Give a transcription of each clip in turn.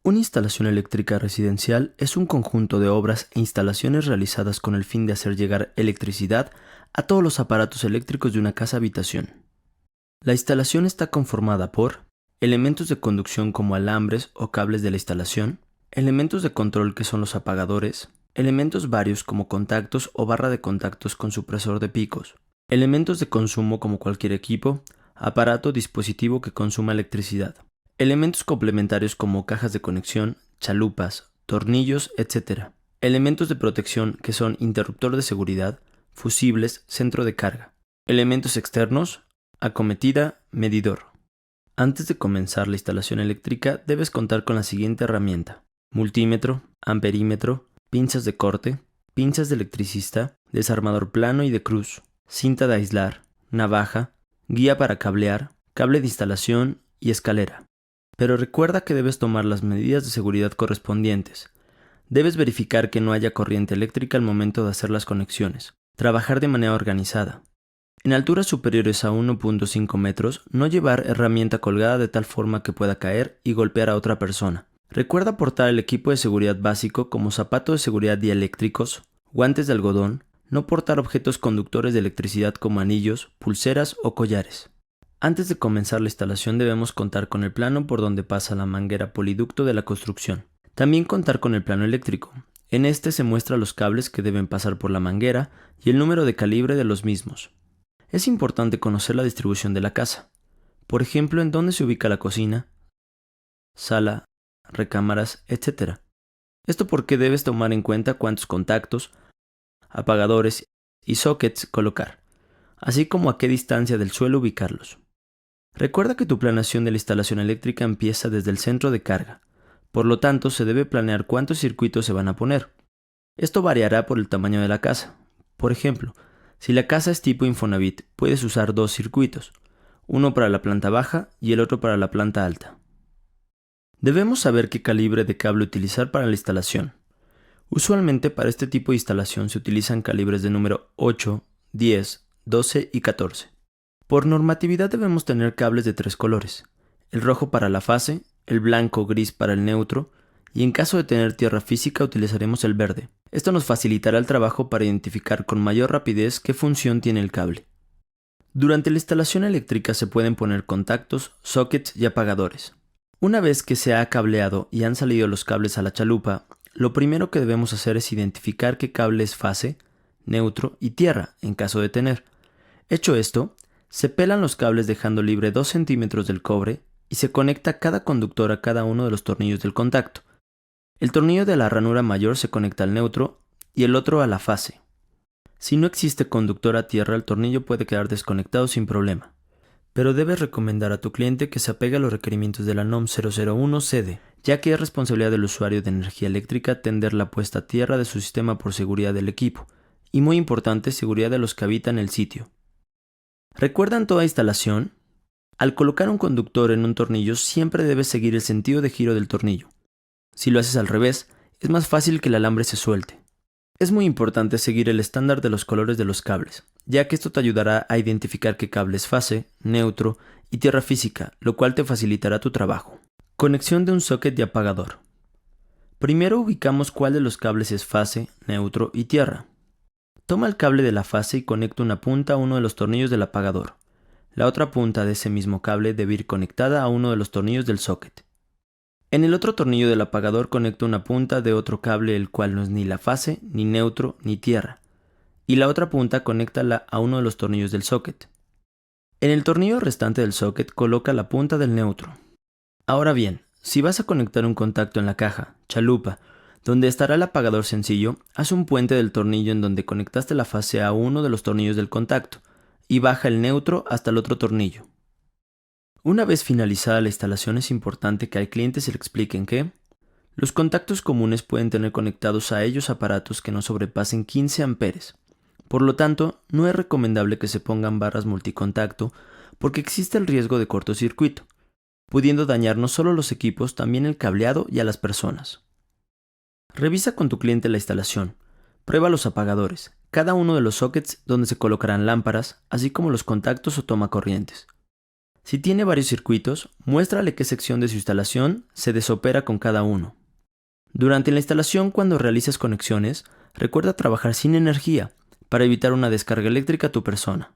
Una instalación eléctrica residencial es un conjunto de obras e instalaciones realizadas con el fin de hacer llegar electricidad a todos los aparatos eléctricos de una casa-habitación. La instalación está conformada por elementos de conducción como alambres o cables de la instalación, elementos de control que son los apagadores, elementos varios como contactos o barra de contactos con supresor de picos, elementos de consumo como cualquier equipo, aparato o dispositivo que consuma electricidad, elementos complementarios como cajas de conexión, chalupas, tornillos, etc. Elementos de protección que son interruptor de seguridad, fusibles, centro de carga. Elementos externos, acometida, medidor. Antes de comenzar la instalación eléctrica debes contar con la siguiente herramienta: multímetro, amperímetro, pinzas de corte, pinzas de electricista, desarmador plano y de cruz, cinta de aislar, navaja, guía para cablear, cable de instalación y escalera. Pero recuerda que debes tomar las medidas de seguridad correspondientes. Debes verificar que no haya corriente eléctrica al momento de hacer las conexiones. Trabajar de manera organizada. En alturas superiores a 1.5 metros, no llevar herramienta colgada de tal forma que pueda caer y golpear a otra persona. Recuerda portar el equipo de seguridad básico como zapatos de seguridad dieléctricos, guantes de algodón, no portar objetos conductores de electricidad como anillos, pulseras o collares. Antes de comenzar la instalación debemos contar con el plano por donde pasa la manguera poliducto de la construcción. También contar con el plano eléctrico. En este se muestran los cables que deben pasar por la manguera y el número de calibre de los mismos. Es importante conocer la distribución de la casa. Por ejemplo, en dónde se ubica la cocina, sala, recámaras, etc. Esto porque debes tomar en cuenta cuántos contactos, apagadores y sockets colocar, así como a qué distancia del suelo ubicarlos. Recuerda que tu planeación de la instalación eléctrica empieza desde el centro de carga, por lo tanto se debe planear cuántos circuitos se van a poner. Esto variará por el tamaño de la casa. Por ejemplo, si la casa es tipo Infonavit, puedes usar 2 circuitos, uno para la planta baja y el otro para la planta alta. Debemos saber qué calibre de cable utilizar para la instalación. Usualmente para este tipo de instalación se utilizan calibres de número 8, 10, 12 y 14. Por normatividad debemos tener cables de 3 colores: el rojo para la fase, el blanco gris para el neutro, y en caso de tener tierra física utilizaremos el verde. Esto nos facilitará el trabajo para identificar con mayor rapidez qué función tiene el cable. Durante la instalación eléctrica se pueden poner contactos, sockets y apagadores. Una vez que se ha cableado y han salido los cables a la chalupa, lo primero que debemos hacer es identificar qué cable es fase, neutro y tierra, en caso de tener. Hecho esto, se pelan los cables dejando libre 2 centímetros del cobre y se conecta cada conductor a cada uno de los tornillos del contacto. El tornillo de la ranura mayor se conecta al neutro y el otro a la fase. Si no existe conductor a tierra, el tornillo puede quedar desconectado sin problema. Pero debes recomendar a tu cliente que se apegue a los requerimientos de la NOM 001-CD, ya que es responsabilidad del usuario de energía eléctrica tender la puesta a tierra de su sistema por seguridad del equipo, y muy importante, seguridad de los que habitan el sitio. ¿Recuerda en toda instalación? Al colocar un conductor en un tornillo siempre debes seguir el sentido de giro del tornillo. Si lo haces al revés, es más fácil que el alambre se suelte. Es muy importante seguir el estándar de los colores de los cables, ya que esto te ayudará a identificar qué cable es fase, neutro y tierra física, lo cual te facilitará tu trabajo. Conexión de un socket de apagador. Primero ubicamos cuál de los cables es fase, neutro y tierra. Toma el cable de la fase y conecta una punta a uno de los tornillos del apagador. La otra punta de ese mismo cable debe ir conectada a uno de los tornillos del socket. En el otro tornillo del apagador conecta una punta de otro cable, el cual no es ni la fase, ni neutro, ni tierra, y la otra punta conéctala a uno de los tornillos del socket. En el tornillo restante del socket coloca la punta del neutro. Ahora bien, si vas a conectar un contacto en la caja, chalupa, donde estará el apagador sencillo, haz un puente del tornillo en donde conectaste la fase a uno de los tornillos del contacto y baja el neutro hasta el otro tornillo. Una vez finalizada la instalación es importante que al cliente se le expliquen que los contactos comunes pueden tener conectados a ellos aparatos que no sobrepasen 15 amperes. Por lo tanto, no es recomendable que se pongan barras multicontacto porque existe el riesgo de cortocircuito, pudiendo dañar no solo los equipos, también el cableado y a las personas. Revisa con tu cliente la instalación. Prueba los apagadores, cada uno de los sockets donde se colocarán lámparas, así como los contactos o tomacorrientes. Si tiene varios circuitos, muéstrale qué sección de su instalación se desopera con cada uno. Durante la instalación, cuando realices conexiones, recuerda trabajar sin energía para evitar una descarga eléctrica a tu persona.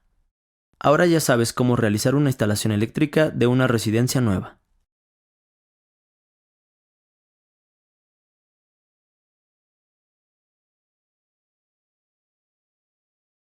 Ahora ya sabes cómo realizar una instalación eléctrica de una residencia nueva.